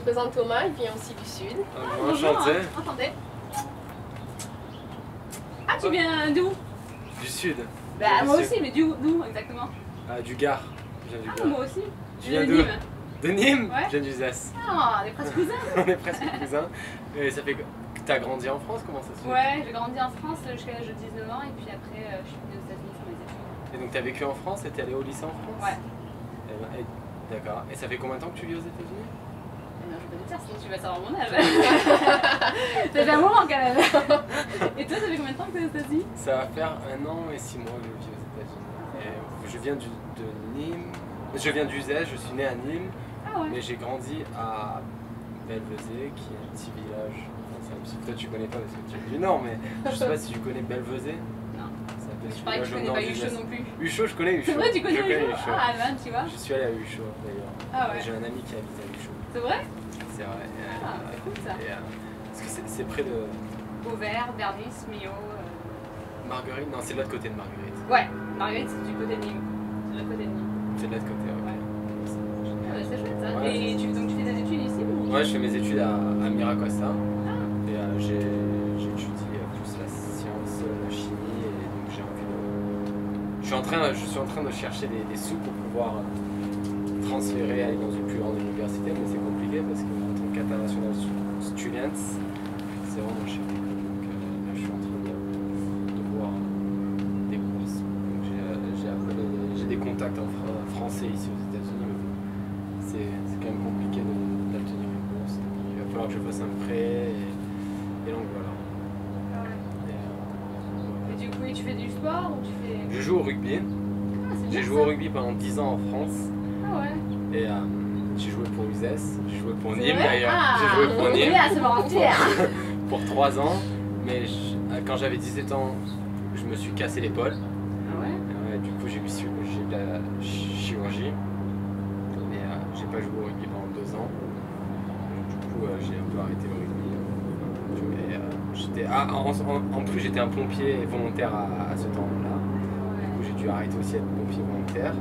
présente Thomas, il vient aussi du sud. Enchanté. Enchanté. Ah, tu viens d'où? Du sud. Bah, moi aussi, mais d'où exactement? Ah, du Gard. Je viens du Ah, Gard. moi aussi. Tu viens de d'où? Nîmes. De Nîmes. Ouais. Je viens d'Uzès. Ah, on est presque cousins. On est presque cousins. Et ça fait que t'as grandi en France, comment ça se fait? Ouais, j'ai grandi en France jusqu'à l'âge de 19 ans et puis après je suis venue aux États-Unis faire mes études. Et donc t'as vécu en France et t'es allé au lycée en France? Ouais. D'accord. Et ça fait combien de temps que tu vis aux États-Unis? Non, je vais pas te dire, sinon tu vas savoir mon âge. Ça fait un moment quand même. Et toi, ça fait combien de temps que t'es aux États-Unis? Ça va faire 1 an et 6 mois que je vis aux États-Unis. Et je viens de Nîmes. Je viens d'Uzès, je suis né à Nîmes. Ah ouais. Mais j'ai grandi à Belvezé, qui est un petit village. Enfin, c'est un petit... Toi tu connais pas parce que tu es du Nord, mais je sais pas si tu connais Belvezé. Non. C'est un petit Je parie que village je au connais nord pas d'Uzès. Ucho non plus. Ucho, je connais Ucho. C'est vrai, tu connais Je connais Ucho? Ah, man, tu vois. Je suis allé à Ucho d'ailleurs. Ah ouais. J'ai un ami qui habite à Ucho. C'est vrai? C'est vrai. Ah, c'est cool ça. Parce que c'est près de Auvers, Bernis, Millau. Marguerite. Non, c'est de l'autre côté de Marguerite. Ouais, Marguerite, c'est du côté de Nîmes. C'est de l'autre côté de Nîmes. C'est de l'autre côté, ouais. Ouais, c'est chouette ça. Ouais, Et donc tu fais des études ici ou... Ouais, je fais mes études à Miracosta. Ah. Et j'étudie plus la science, la chimie, et donc j'ai envie de... Je suis en train de chercher des sous pour pouvoir transférer, aller dans une plus grande université, mais c'est compliqué parce qu'en tant qu'international student, c'est vraiment cher. Donc là, je suis en train de voir des bourses. Donc j'ai des contacts en français ici aux États-Unis, mais c'est quand même compliqué d'obtenir une bourse. Il va falloir que je fasse un prêt, et donc voilà. Ah ouais. Et du coup, tu fais du sport ou tu fais... Je joue au rugby. Ah, c'est bien J'ai joué ça. au rugby pendant 10 ans en France. Ah ouais. Et j'ai joué pour Uzès, j'ai joué pour C'est Nîmes vrai. d'ailleurs. Ah, J'ai joué pour Nîmes là, c'est marrant. pour 3 ans. Mais quand j'avais 17 ans, je me suis cassé l'épaule. Ah ouais. Du coup, j'ai eu de la chirurgie. Mais j'ai pas joué au rugby pendant 2 ans. Donc, du coup, j'ai un peu arrêté le rugby. En plus, j'étais un pompier volontaire à ce temps-là. J'ai dû arrêter aussi d'être pompier volontaire.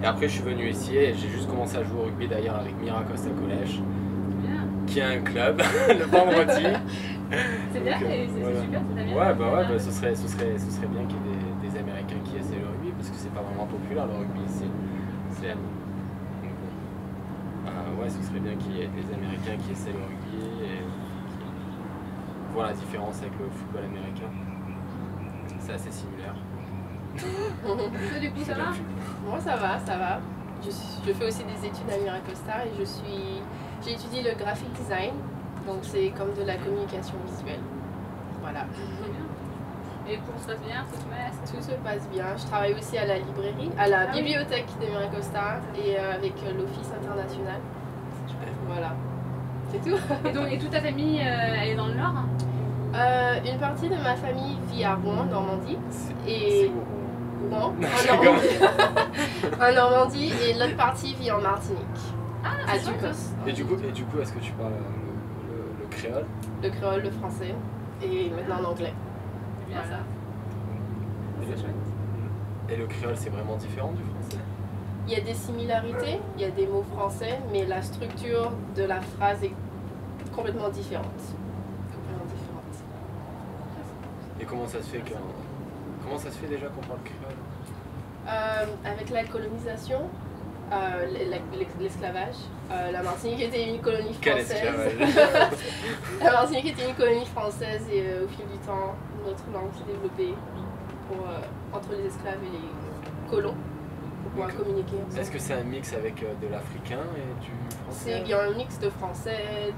Et après, je suis venu ici et j'ai juste commencé à jouer au rugby d'ailleurs avec Miracosta College, qui a un club le vendredi. C'est bien, c'est voilà. super, c'est bien. Ouais, bah, ce serait bien qu'il y ait des Américains qui essaient le rugby parce que c'est pas vraiment populaire le rugby ici. Ouais, ce serait bien qu'il y ait des Américains qui essaient le rugby et qui voient la différence avec le football américain. C'est assez similaire. Toi, du coup, ça va? Moi ça va, ça va. Je fais aussi des études à Miracosta et j'ai étudié le graphic design, donc c'est comme de la communication visuelle. Voilà. Et pour ça se passe bien, Tout se passe bien. Je travaille aussi à la librairie, à la bibliothèque de Miracosta et avec l'Office international. Voilà. C'est tout. Et toute ta famille, elle est dans le Nord? Une partie de ma famille vit à Rouen, Normandie. C'est où? Rouen, Non, en Normandie, et l'autre partie vit en Martinique, à Ducos. Et du coup, est-ce que tu parles le créole? Le créole, le français et maintenant l'anglais. C'est bien ça. Et le- Et le créole, c'est vraiment différent du français? Il y a des similarités, il y a des mots français, mais la structure de la phrase est complètement différente. Et comment ça se fait déjà qu'on parle créole? Avec la colonisation, l'esclavage, la Martinique était une colonie Quel française. esclavage? La Martinique était une colonie française et au fil du temps, notre langue s'est développée entre les esclaves et les colons pour pouvoir communiquer ensemble. Est-ce que c'est un mix avec de l'africain et du français? Il y a un mix de français,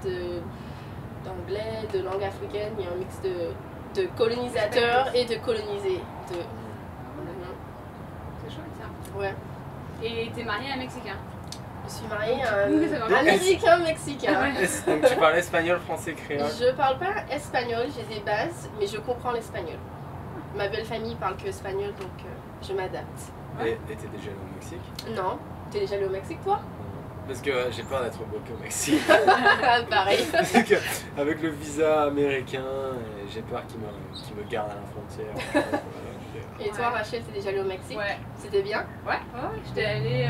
d'anglais, de langue africaine, il y a un mix de colonisateurs et de colonisés. C'est chouette ça. Ouais. Et t'es mariée à un Mexicain? Je suis mariée à C'est pas mal. un Mexicain. Donc tu parles espagnol, français, créole? Je parle pas espagnol, j'ai des bases, mais je comprends l'espagnol. Ma belle famille parle que espagnol, donc je m'adapte. Et t'es déjà allé au Mexique? Non, t'es déjà allé au Mexique toi? Parce que j'ai peur d'être bloqué au Mexique. Pareil. Parce que, avec le visa américain, j'ai peur qu'il me garde à la frontière. Et toi Rachel, t'es déjà allé au Mexique? Ouais. C'était bien? Ouais, j'étais allée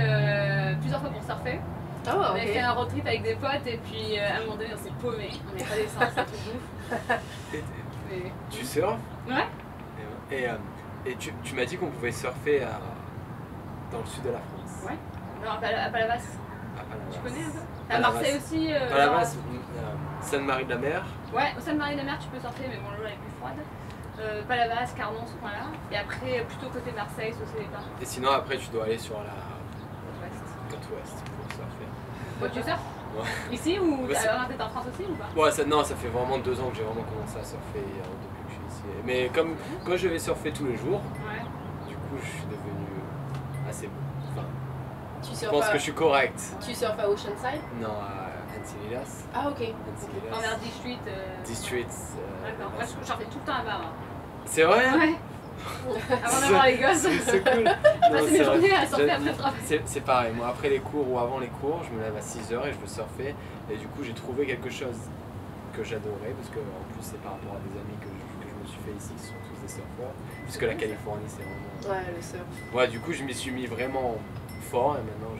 plusieurs fois pour surfer. Ah, On avait fait ok. un road trip avec des potes et puis à un moment donné on s'est paumé. On n'est pas descendu, c'est tout bouffe. Mais... Tu surfes? Ouais. Et tu m'as dit qu'on pouvait surfer dans le sud de la France. Ouais. Genre à Palavas. À Palavas. Tu connais un peu? À Palavas. Marseille aussi. Palavas, Sainte-Marie-de-la-Mer. Ouais, au Sainte-Marie-de-la-Mer tu peux surfer, mais bon, l'eau elle est plus froide. Palavas, Carnon, ce coin-là. Et après, plutôt côté Marseille, Saucé-les-Pins. Et sinon, après, tu dois aller sur la Ouest. côte ouest pour surfer. Toi, tu surfes? Ouais. Ici ou Ouais, c'est- alors t'es en France aussi ou pas? Ouais, non, ça fait vraiment 2 ans que j'ai vraiment commencé à surfer depuis que je suis ici. Mais comme je vais surfer tous les jours, Ouais. du coup, je suis devenu assez bon. Enfin, Tu je surfes pense à- que je suis correct. Tu surfes à Oceanside? Non, à Ancililas. Ah, ok. En vers 18. Districts. D'accord. Moi, je surfais tout le temps là-bas. Moi. C'est vrai? Ouais. Avant d'avoir les gosses. C'est cool. Je passais mes c'est vrai. journées à surfer Je- après le travail. C'est pareil, moi après les cours ou avant les cours, je me lève à 6h et je veux surfer. Et du coup, j'ai trouvé quelque chose que j'adorais, parce que en plus, c'est par rapport à des amis que je me suis fait ici, qui sont tous des surfeurs. Puisque la Californie, c'est vraiment. Ouais, le surf. Ouais, du coup, je m'y suis mis vraiment fort et maintenant,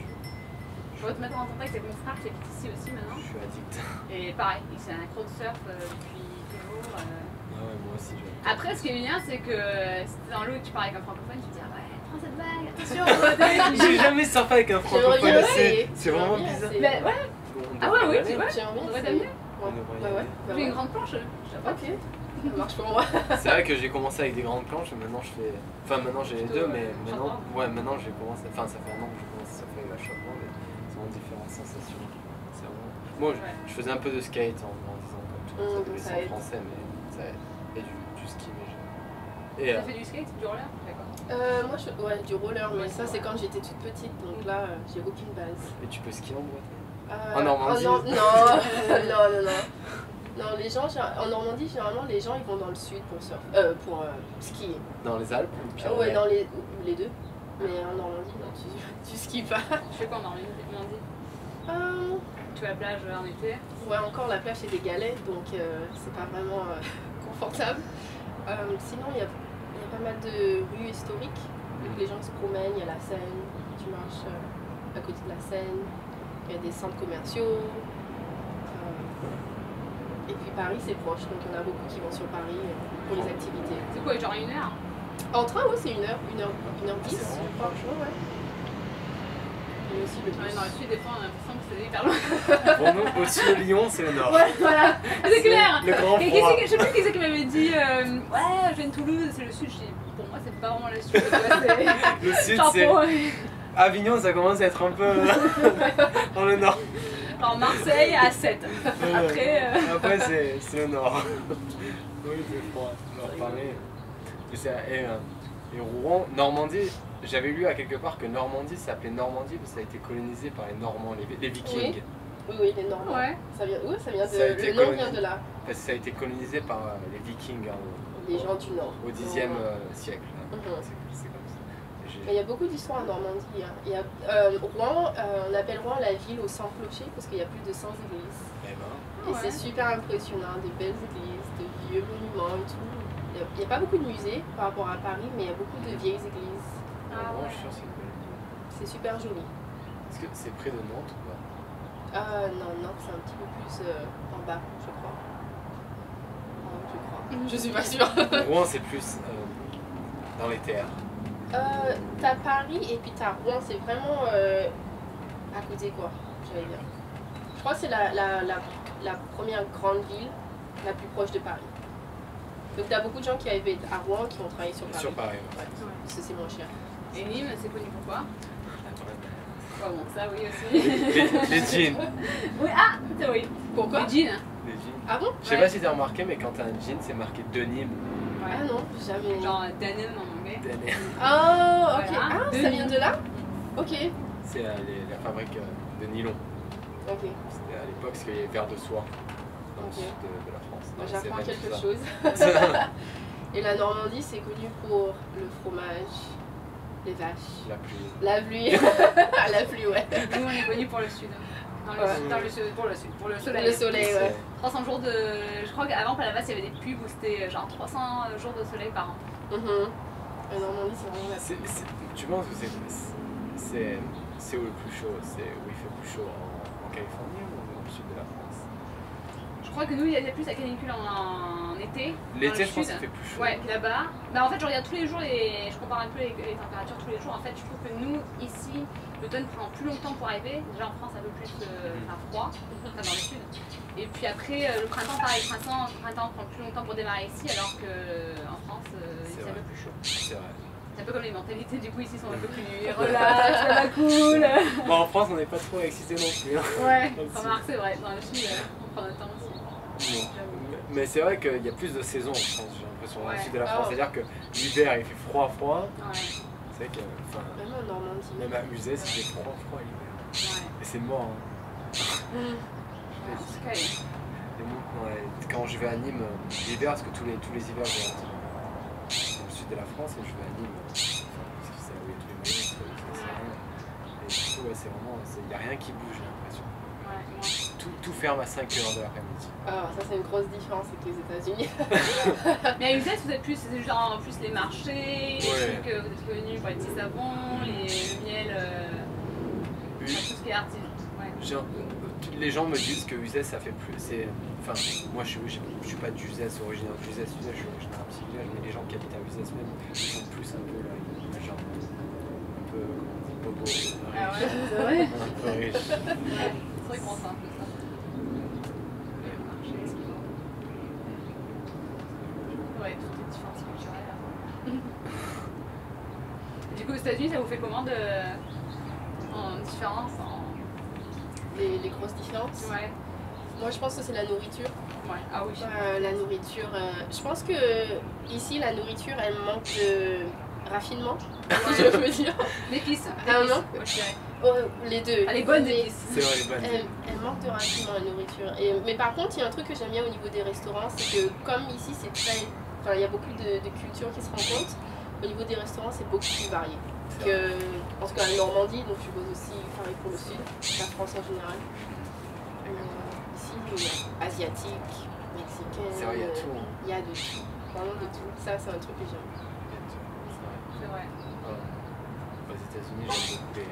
Je vais te mettre en contact avec mon frère qui habite ici aussi maintenant. je suis addict. Et pareil, il c'est un croc de surf depuis toujours. Ah ouais, moi aussi, j'aime. Après, ce qui est bien, c'est que si t'es dans l'eau et que tu parles avec un francophone, tu te dis ah ouais, prends cette vague, attention. J'ai jamais surfé avec un J'aimerais francophone, bien c'est essayer. vraiment J'aimerais bien bizarre. essayer. Mais ouais, On ah ouais, devrait oui, y aller. tu vois. J'aimerais bien On devrait essayer. t'amener. On devrait y Ouais, ouais. aller. Bah J'ai une ouais. grande planche. Je sais pas. Ok, ça marche pour moi. C'est vrai que j'ai commencé avec des grandes planches et maintenant je fais. Enfin, maintenant j'ai les deux, Plutôt, mais maintenant. shortboard. Ouais, maintenant j'ai commencé. Enfin, ça fait un an que je commence à faire la shortboard et c'est vraiment différentes sensations. C'est vraiment. Moi, Ouais. je faisais un peu de skate en disant comme tout le monde, ça c'est aide. en français, mais ça aide. Et du ski, mais j'ai. Et T'as fait du skate, du roller? D'accord. Moi, ouais, du roller, mais Ouais, ça, c'est ouais. quand j'étais toute petite, donc là, j'ai aucune base. et tu peux skier en Bretagne. En En Normandie. non, non. Non, les gens, en Normandie, généralement, les gens, ils vont dans le sud pour skier. Dans les Alpes ou Pyrénées? Ouais, dans les deux. Mais en Normandie, non, tu skis pas. Tu fais quoi en Normandie? Tu vas à la plage en été? Ouais, encore, la plage, c'est des galets, donc c'est pas vraiment confortable. Sinon, il y a pas mal de rues historiques. Donc, les gens se promènent, il y a la Seine, tu marches à côté de la Seine, il y a des centres commerciaux. Et puis Paris, c'est proche, donc il y en a beaucoup qui vont sur Paris pour les activités. C'est quoi, genre 1 heure? En train, ouais, c'est 1h10, c'est vraiment franchement, ouais. Et aussi le Dans bus. le sud, des fois, on a l'impression que c'est hyper loin. Pour nous, au-dessus de Lyon, c'est le nord. Ouais, voilà. C'est clair. Le grand Et froid. je sais plus qui c'est qui m'avait dit ouais, je viens de Toulouse, c'est le sud. Je dis pour moi, c'est pas vraiment le sud. Le sud, Genre, c'est. pour- Avignon, ça commence à être un peu dans le nord. genre Marseille à 7. Après, Après c'est le nord. Oui, c'est froid. On va en reparler. Et Rouen, Normandie, j'avais lu à quelque part que Normandie s'appelait Normandie parce que ça a été colonisé par les Normands, les Vikings. Oui, les Normands. ouais. Ça vient de. Ça a été Le nom colonisé. vient de là, Parce que ça a été colonisé par les Vikings les gens du Nord. au 10e siècle. Mhm. C'est comme ça. Et Mais il y a beaucoup d'histoires en Normandie. Hein. Il y a, Rouen, on appelle Rouen la ville aux 100 clochers parce qu'il y a plus de 100 églises. Eh ben, Et Ouais. c'est super impressionnant, des belles églises, de vieux monuments et tout. Il n'y a pas beaucoup de musées par rapport à Paris, mais il y a beaucoup de vieilles églises. Ah Rouen, ouais. je suis sûr que c'est une belle ville. C'est super joli. Est-ce que c'est près de Nantes ou pas? Non, c'est un petit peu plus en bas, je crois. Je crois. Je suis pas sûre. Rouen, c'est plus dans les terres. T'as Paris et puis t'as Rouen, c'est vraiment à côté quoi, j'allais dire. Je crois que c'est la première grande ville la plus proche de Paris. Donc t'as beaucoup de gens qui habitent à Rouen qui ont travaillé sur Paris. Sur Paris, ouais. Ouais, parce que c'est moins cher. Et Nîmes, c'est connu pour quoi? Oh bon, ça oui aussi. Les jeans. Oui, ah, c'est oui. Pourquoi? Les jeans. Les jeans. Ah bon? Je sais Ouais. pas si t'as remarqué, mais quand t'as un jean, c'est marqué Denim. Ah non, jamais. Genre denim en anglais. Denim. Oh, ok. Voilà. Ah, ça Denis. vient de là? Ok. C'est la fabrique de nylon. Ok. C'était à l'époque ce qu'il y avait vers de soie dans le Ok. sud de la France. Moi, Dans les j'apprends Cévennes, quelque tout chose. ça. Et la Normandie, c'est connu pour le fromage, les vaches, La pluie. la pluie. La pluie, ouais. Nous, on est connus pour le sud. Dans le Ouais. sud, pour le sud, pour le soleil. Le soleil, ouais. 300 jours de. Je crois qu'avant Palavas, il y avait des pubs où c'était genre 300 jours de soleil par an. Mhm. La Normandie, c'est vraiment la Tu penses que c'est où le plus chaud? C'est où il fait plus chaud? Californie ou dans le sud de la France? Je crois que nous, il y a plus la canicule en été. L'été, dans je pense le qu'il fait plus chaud. Ouais, puis là-bas, bah en fait, je regarde tous les jours, je compare un peu les températures tous les jours. En fait, je trouve que nous, ici, l'automne prend plus longtemps pour arriver. Déjà en France, un peu plus froid, enfin, dans le sud. Et puis après, le printemps, pareil, le printemps prend plus longtemps pour démarrer ici, alors qu'en France, c'est un peu plus chaud. C'est vrai. C'est un peu comme les mentalités, du coup, ici sont un peu plus relax, ça va cool. Bon, en France, on n'est pas trop excités non plus. Hein. Ouais, remarque, c'est vrai, dans le sud, on prend notre temps aussi. Bon. Mais c'est vrai qu'il y a plus de saisons en France, j'ai l'impression, dans le sud de la France. C'est-à-dire que l'hiver, il fait froid. Ouais. C'est vrai que. Même en Normandie. Même à Uzès, il fait froid l'hiver. Ouais. Et c'est mort. Hein. En tout cas, Quand je vais à Nîmes l'hiver, parce que tous les hivers, je vais dans le sud de la France et je vais à Nîmes, parce que c'est là où il y a tous les moyens, c'est rien. Et du coup, ouais, c'est vraiment, il n'y a rien qui bouge, j'ai l'impression. ouais. Tout ferme à 5 h de l'après-midi. Ah, ça c'est une grosse différence avec les États-Unis. Mais à Uzès, vous êtes plus, c'est genre en plus les marchés, les trucs, vous êtes connus pour les petits savons, le miel, tout ce qui est artisanal. Ouais. Les gens me disent que Uzès ça fait plus. Enfin, moi je suis pas d'Uzès, originaire d'Uzès, je suis originaire d'un petit village, mais les gens qui habitent à Uzès même, ils sont plus un peu là, genre un peu bobo. Ah ouais, c'est vrai. Un peu riche. C'est vrai qu'on sent un peu ça. Ouais, toutes les différences culturelles. Du coup, aux États-Unis, ça vous fait comment en différence Les grosses différences. Ouais. Moi je pense que c'est la nourriture. Ouais. Ah oui. La nourriture. Je pense que ici la nourriture elle manque de raffinement. Je veux dire. L'épice. Ah non. Moi je dirais. Les deux. Les bonnes épices. C'est vrai, les bonnes. Elle manque de raffinement la nourriture. Mais par contre il y a un truc que j'aime bien au niveau des restaurants, c'est que comme ici c'est très. Enfin il y a beaucoup de cultures qui se rencontrent. Au niveau des restaurants c'est beaucoup plus varié. En tout cas en Normandie, donc je suppose aussi pareil pour le sud, la France en général. Ici, il y a asiatique, mexicain, C'est vrai, il y a tout. Hein. Il y a de tout, vraiment de tout. Ça, c'est un truc que j'aime. C'est vrai. Aux États-Unis, j'aime beaucoup les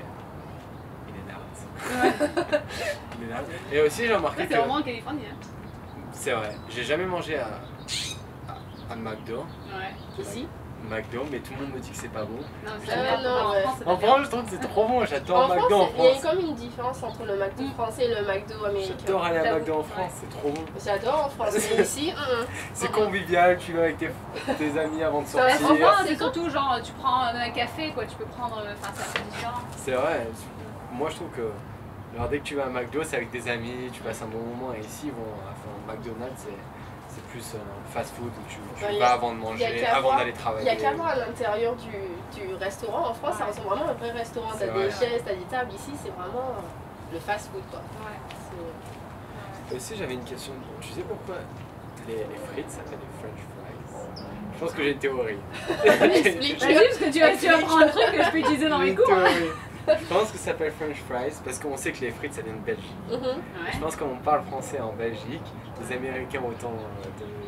In-N-Out. Et aussi, j'ai remarqué que. C'est vraiment en Californie. Hein. C'est vrai, j'ai jamais mangé à McDo. Ouais. Ici McDo, mais tout le monde me dit que c'est pas bon. Non, En France, je trouve que c'est trop bon, j'adore McDo en France. Il y a France. comme une différence entre le McDo français et le McDo américain. J'adore aller à McDo en France, c'est trop bon. J'adore en France, mais ici, c'est convivial, tu vas avec tes amis avant de En sortir. France, c'est surtout genre, tu prends un café, quoi, tu peux prendre. Enfin, c'est un peu différent. C'est vrai, moi je trouve que. Alors dès que tu vas à McDo, c'est avec des amis, tu passes un bon moment. Et ici, McDonald's, c'est plus fast-food où tu vas avant de manger, avant d'aller travailler. Il y a qu'à voir à l'intérieur du restaurant. En France, ça ressemble vraiment à un vrai restaurant. T'as des chaises, t'as des tables. Ici, c'est vraiment le fast-food, quoi. Ouais. Aussi, j'avais une question. Tu sais pourquoi les frites s'appellent les French fries? Je pense que j'ai une théorie. Explique. Vas-y, parce que tu vas prendre un truc que je peux utiliser dans mes cours. Je pense que ça s'appelle French fries parce qu'on sait que les frites ça vient de Belgique. Je pense qu'on parle français en Belgique, les Américains autant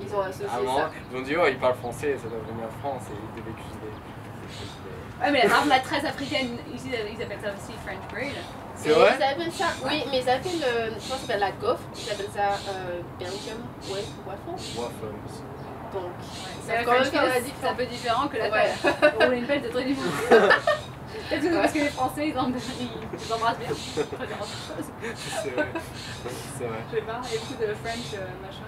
ils ont associé allemands, ça. ils ont dit oh ils parlent français, ça doit venir en France et ils devaient cuisiner des frites. Ouais, mais la marque très africaine, ici ils appellent ça aussi French bread. C'est vrai? Ils appellent ça, oui, mais ils appellent, je pense que ça s'appelle la gaufre, ils appellent ça Belgium waffle. Waffles. Donc, C'est quand même faire la c'est un peu différent que la Ouais. pelle. Rouler une pelle, c'est très différent. Peut-être que parce que les Français, ils embrassent bien. Pas dire autre chose. C'est vrai. C'est vrai. Je sais pas, il y a beaucoup de French machin.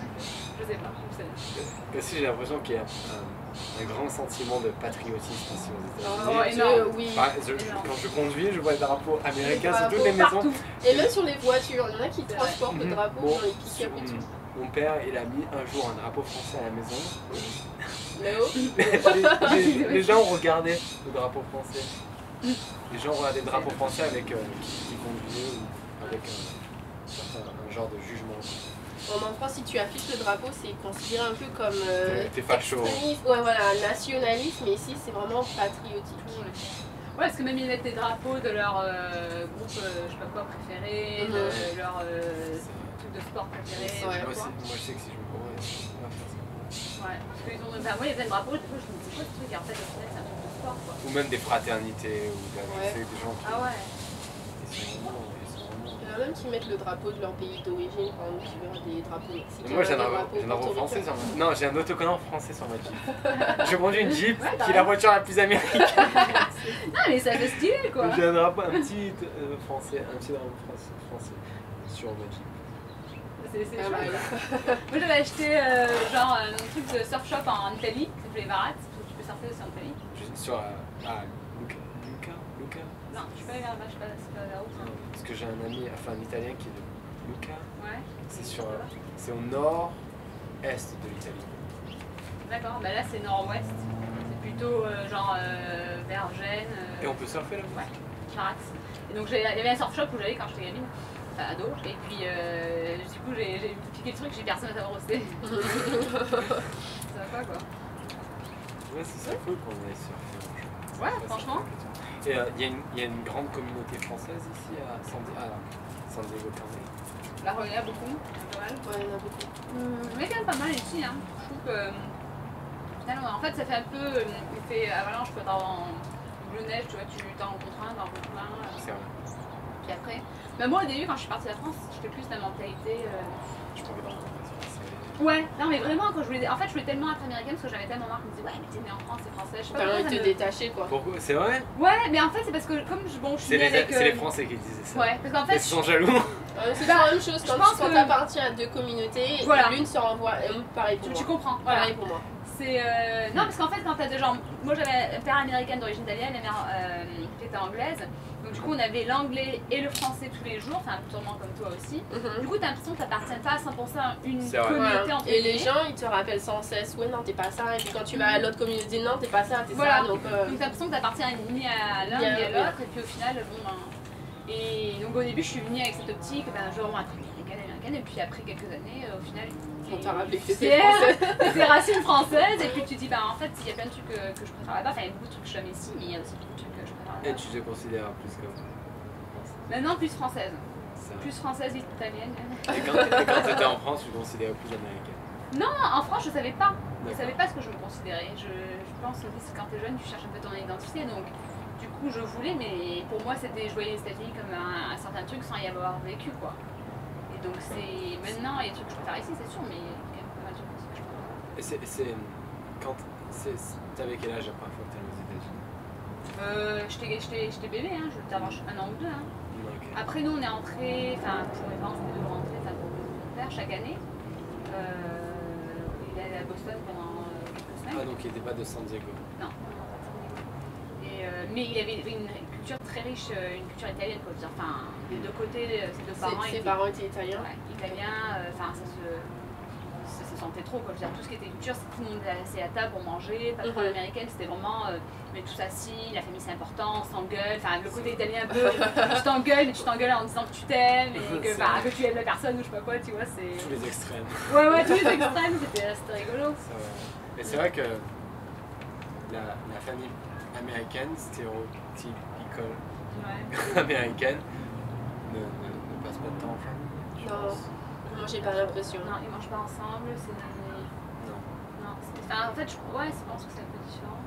Je sais pas, je sais. Aussi j'ai l'impression qu'il y a un grand sentiment de patriotisme ici aux États-Unis. Oh, énorme. Oui. Quand je conduis, je vois le drapeau américain sur toutes drapeaux les maisons. Partout. Et même sur les voitures, il y en a qui transportent le drapeau Bon, dans les pick-up et tout. Mon père, il a mis un jour un drapeau français à la maison. Là-haut. Les gens regardaient le drapeau français. Les gens regardaient le drapeau français avec qui conduisait ou avec un genre de jugement. En France, si tu affiches le drapeau, c'est considéré un peu comme T'es facho. extrémiste, ouais, voilà, nationaliste, mais ici c'est vraiment patriotique. Ouais, parce que même ils mettent les drapeaux de leur groupe, je sais pas quoi, préféré, de leur truc de sport préféré. Ouais. Moi je sais que si je me cours, on va faire ça. Ouais, parce qu'ils ont. Enfin, moi, il y a plein de drapeaux, des fois je me dis, c'est quoi ce truc? Et en fait, au final, c'est un truc de sport, quoi. Ou même des fraternités, ou des gens qui. Ah ouais. Ils sont vraiment. a même qui mettent le drapeau de leur pays d'origine, par exemple, tu verras des drapeaux mexicains. Moi j'ai un des drapeau français sur ma... Non, j'ai un autocollant français sur ma Jeep. Je conduis une Jeep Ouais, qui est la voiture la plus américaine. Ah, mais ça fait stylé quoi. J'ai un drapeau, un petit français, un petit drapeau français sur ma Jeep. C'est Ah, chouette. voilà. Moi j'avais acheté genre un truc de surf shop en Italie, qui s'appelait Varat, où tu peux surfer aussi en Italie. Sur Luca. Non, je suis pas allée là-bas, c'est pas la route. Non, parce que j'ai un ami, enfin un italien qui est de Luca. Ouais. C'est au nord-est de l'Italie. D'accord, bah là c'est nord-ouest. C'est plutôt genre vers Gênes. Et on peut surfer là? Ouais, Varat. Et donc il y avait un surf shop où j'allais quand j'étais gamine. Enfin, ado, et puis du coup j'ai piqué le truc, j'ai personne à savoir où c'était. Ça va pas quoi. Ouais, c'est cool qu'on aille surfer. Ouais, franchement. Et il y a une grande communauté française ici à San Diego quand même. Là, il y en a beaucoup, pas mal. Ouais, il y en a beaucoup. Mais quand même pas mal ici, hein. Je trouve que finalement, en fait ça fait un peu effet avalanche quoi, dans Bleu Neige, tu vois, tu t'en rencontres un, t'en rencontres plein. C'est vrai. Puis après, mais moi au début quand je suis partie de la France, j'étais plus de la mentalité. Je peux pas Ouais, non mais vraiment quand je voulais. En fait je voulais tellement être américaine parce que j'avais tellement marre qu'on me disait ouais mais t'es née en France, t'es française, je sais pas. T'as envie pourquoi de ça te me- détacher quoi. Pourquoi? C'est vrai? Ouais, mais en fait c'est parce que comme je suis née avec. C'est les Français qui disaient ça. Ouais, parce qu'en Ils fait. sont jaloux. C'est Bah, la même chose je pense quand que- t'appartiens à deux communautés, Voilà. l'une se renvoie. Pareil pour Tu moi. comprends, voilà. Pareil pour moi. C'est non parce qu'en fait quand t'as des gens, moi j'avais un père américaine d'origine italienne, la mère qui était anglaise, donc du coup on avait l'anglais et le français tous les jours, enfin sûrement comme toi aussi. Du coup t'as l'impression que t'appartiens pas à 100% à une C'est vrai. communauté Voilà. entre Et les guillemets. gens ils te rappellent sans cesse, ouais non t'es pas ça, et puis quand tu vas à l'autre communauté, non t'es pas ça, t'es Voilà. ça, donc Donc t'as l'impression que t'appartiens ni à l'un Ni à ni à l'autre. l'autre, et puis au final bon ben. Et donc au début je suis venue avec cette optique, ben je vais vraiment être américaine, et puis après quelques années au final. on t'a rappelé que C'est t'étais français. des racines françaises et puis tu te dis bah en fait il y a plein de trucs que je préfère là-bas, enfin il y a beaucoup de trucs que j'aime ici mais il y a aussi beaucoup de trucs que je préfère Et là-bas. tu te considères plus comme. Maintenant plus française, Ça. plus française italienne. Et quand tu étais en France, tu te considérais plus américaine. Non, en France je savais pas, je D'accord. savais pas ce que je me considérais. Je pense aussi que quand t'es jeune tu cherches un peu ton identité donc du coup je voulais mais pour moi c'était je voyais les États-Unis comme un certain truc sans y avoir vécu quoi. Et donc c'est maintenant il y a des trucs que je préfère ici c'est sûr mais il y a quand même pas mal de trucs aussi que je préfère. Et c'est. Quand. T'avais quel âge la première fois que t'es allé aux États-Unis? J'étais bébé, hein, je devais avoir un an ou deux. Hein. Ok. Après nous on est rentrés, enfin pour mes parents c'était de rentrer, enfin pour mon père chaque année. Il est allé à Boston pendant quelques semaines. Ah, donc il était pas de San Diego. Non. Et, mais il avait une culture très riche, une culture italienne quoi. Je veux dire, enfin des deux côtés, ses deux parents Ses étaient parents étaient italiens. ouais, italiens, enfin ça se sentait trop quoi. Je veux dire, tout ce qui était culture, c'est tout le monde était assis à table pour manger, pas de problème américaine, c'était vraiment mais tous assis, la famille c'est important, on s'engueule, enfin le côté italien un peu, tu t'engueules mais tu t'engueules en disant que tu t'aimes et que, que tu aimes la personne ou je sais pas quoi, tu vois, c'est. Tous les extrêmes. Ouais, tous les extrêmes, c'était rigolo. Et c'est vrai que la famille américaine, stéréotypique Ouais. américaine, ne passe pas de temps en famille. je Non. pense. Moi j'ai pas l'impression. Non, ils mangent pas ensemble, c'est. Non. Non, enfin, en fait, je pense que c'est un peu différent.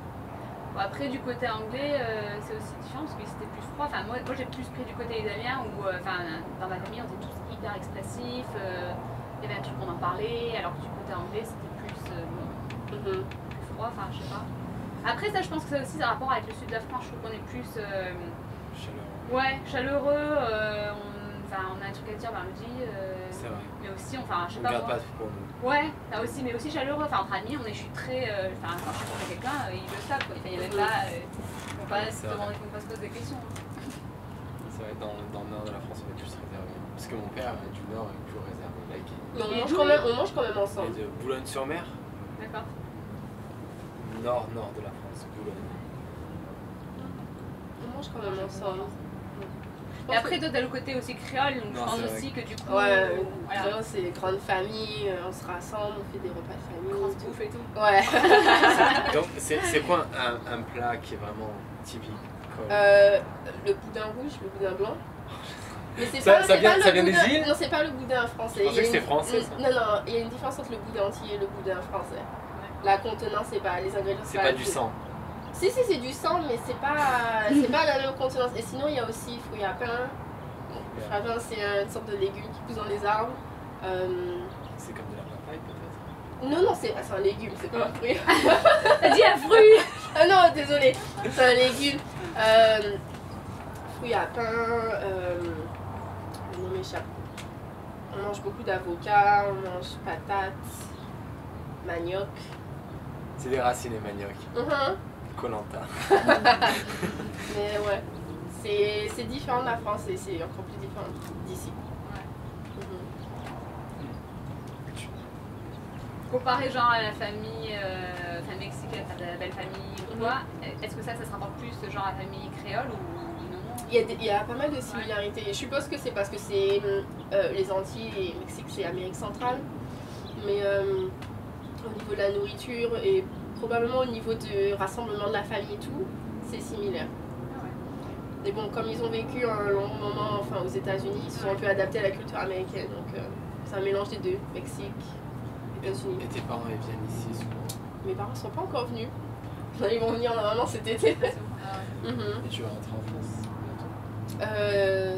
Bon, après, du côté anglais, c'est aussi différent parce que c'était plus froid. Enfin, moi j'ai plus pris du côté italien où, dans ma famille, on était tous hyper expressifs. Il y avait un truc qu'on en parlait, alors que du côté anglais, c'était plus, plus froid. Enfin, je sais pas. Après, ça, je pense que c'est aussi un rapport avec le sud de la France. Je trouve qu'on est plus. Chaleureux. Ouais, chaleureux. On a un truc à dire, ben, on le dit. C'est vrai. Mais aussi, enfin, je sais On pas. garde moi. pas tout pour nous. Ouais, là aussi, mais aussi chaleureux. Enfin, entre amis, je suis très. Enfin, quand je suis avec quelqu'un, ils le savent. Quoi. Enfin, il y a même pas. Ils vont pas se demander, ils vont pas se poser des questions. C'est vrai, dans le nord de la France, on est plus réservé. Parce que mon père du nord est plus réservé. Là, Mais on Et mange d'où quand même il ensemble. est de Boulogne-sur-Mer, D'accord. nord de la France, Boulogne. On mange quand même ensemble. Et après, toi, t'as le côté aussi créole, donc Non, je pense c'est vrai. aussi que du coup. Ouais, voilà. vraiment, c'est grande famille, on se rassemble, on fait des repas de famille. Grosse bouffe et tout. Ouais. Donc, c'est quoi un plat qui est vraiment typique Le boudin rouge, le boudin blanc. Mais c'est Ça- pas, ça c'est vient- pas ça le vient des boudin- îles Non, c'est pas le boudin français. Je pensais Il y a que c'était une- français, ça. Non, il y a une différence entre le boudin entier et le boudin français. La contenance, c'est pas les ingrédients. C'est pas du le- sang. Si, c'est du sang, mais c'est pas la même contenance. Et sinon, il y a aussi fruits à pain, Le frapin, c'est une sorte de légume qui pousse dans les arbres. C'est comme de la papaye peut-être. Non, c'est un légume, c'est pas un fruit. T'as dit un fruit. Ah non, désolé, c'est un légume. Fruit à pain, le nom m'échappe. On mange beaucoup d'avocats, on mange patates, manioc. C'est des racines et manioc. Mhm. Koh-Lanta. Mais ouais, c'est différent de la France et c'est encore plus différent d'ici. Mhm. Comparé genre à la famille mexicaine, ta belle famille ou quoi, est-ce que ça se rapporte plus genre à la famille créole ou non? Il y a pas mal de similarités. Je suppose que c'est parce que c'est les Antilles et le Mexique, c'est Amérique centrale. Mais au niveau de la nourriture et probablement au niveau du rassemblement de la famille et tout, c'est similaire. Ah ouais. Mais bon, comme ils ont vécu un long moment enfin, aux États-Unis, ils se sont un peu adaptés à la culture américaine. Donc c'est un mélange des deux, Mexique, États-Unis. Et tes parents ils viennent ici souvent. Mes parents sont pas encore venus. Ils vont venir normalement cet été. Ah ouais. Mhm. Et tu vas rentrer en France bientôt.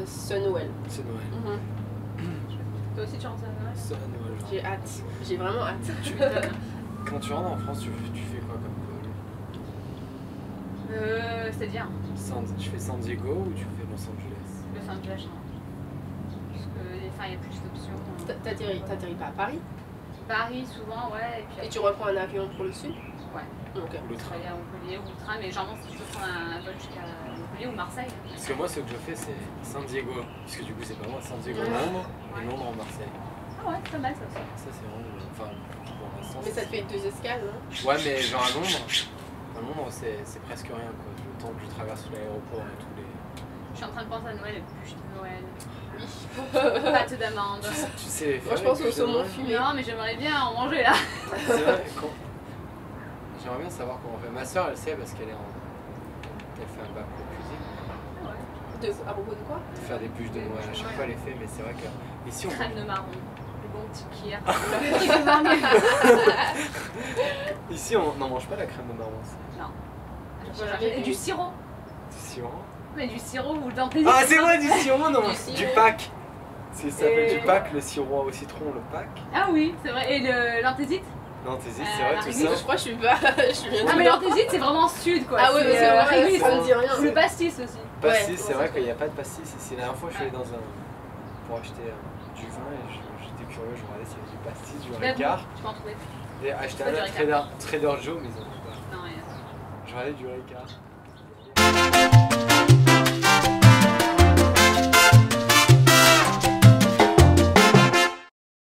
Ce Noël. C'est Noël. Mhm. Toi aussi tu rentres à Noël? C'est à Noël. genre. J'ai hâte. J'ai vraiment hâte. Quand tu rentres en France, tu fais quoi comme vol? C'est-à-dire Tu fais San Diego ou tu fais Los Angeles? Los Angeles, hein. Parce que enfin, il y a plus d'options. T'atterris pas à Paris Paris souvent, ouais. Et puis et tu reprends un avion pour le sud? Ouais. Ok. Ou le Je train? vais aller à Montpellier ou le train, mais généralement si je peux prendre un vol jusqu'à Montpellier ou Marseille. Parce que moi, ce que je fais, c'est San Diego. Parce que du coup, c'est pas moi, San Diego, Ouais. Londres Ouais. et Londres en Marseille. Ah ouais, c'est pas mal ça aussi. Ça, c'est vraiment. Enfin, pour l'instant. Mais ça te fait 2 escales, non? Ouais, mais genre à Londres, c'est presque rien quoi. Le temps que je traverse l'aéroport et tous les. Je suis en train de penser à Noël, les bûches de Noël, Oui. pâte d'amande. Tu sais, Moi, je pense au saumon fumé. Non, mais j'aimerais bien en manger là. C'est vrai, j'aimerais bien savoir comment on fait. Ma soeur, elle sait parce qu'elle est en. Elle fait un bac de cuisine. À propos de quoi? De faire des bûches de Noël. À chaque fois, elle les fait, mais c'est vrai que. Ici, on. Crème de marron, le bon petit kir. Ici, on n'en mange pas la crème de marron. Non. Jamais Et vu. du sirop. Du sirop. Mais du sirop ou d'un plaisir. Ah, c'est vrai, du sirop, non, Du du sirop. pack. Ça s'appelle Et- du pack, le sirop au citron, le pack. Ah oui, c'est vrai. Et l'anthésite. Non, t'hésites, c'est vrai, la tout réglisse, ça. Je crois que je suis pas. Je suis rien. Ah mais l'anthésite c'est vraiment sud quoi. Ah oui, mais c'est vrai, réglisse, ça me dit rien. Ou le pastis aussi. Pastis, Ouais, c'est ouais, vrai ça qu'il n'y a pas de pastis ici. La dernière fois, je suis allé dans un. Pour acheter du vin et j'étais curieux, je regardais s'il y avait du pastis, du Mais bon, Ricard. tu peux en trouver. J'ai acheté Pas du un Ricard. Trader Joe, mais ils en ont pas. Non, rien. Je regardais du Ricard.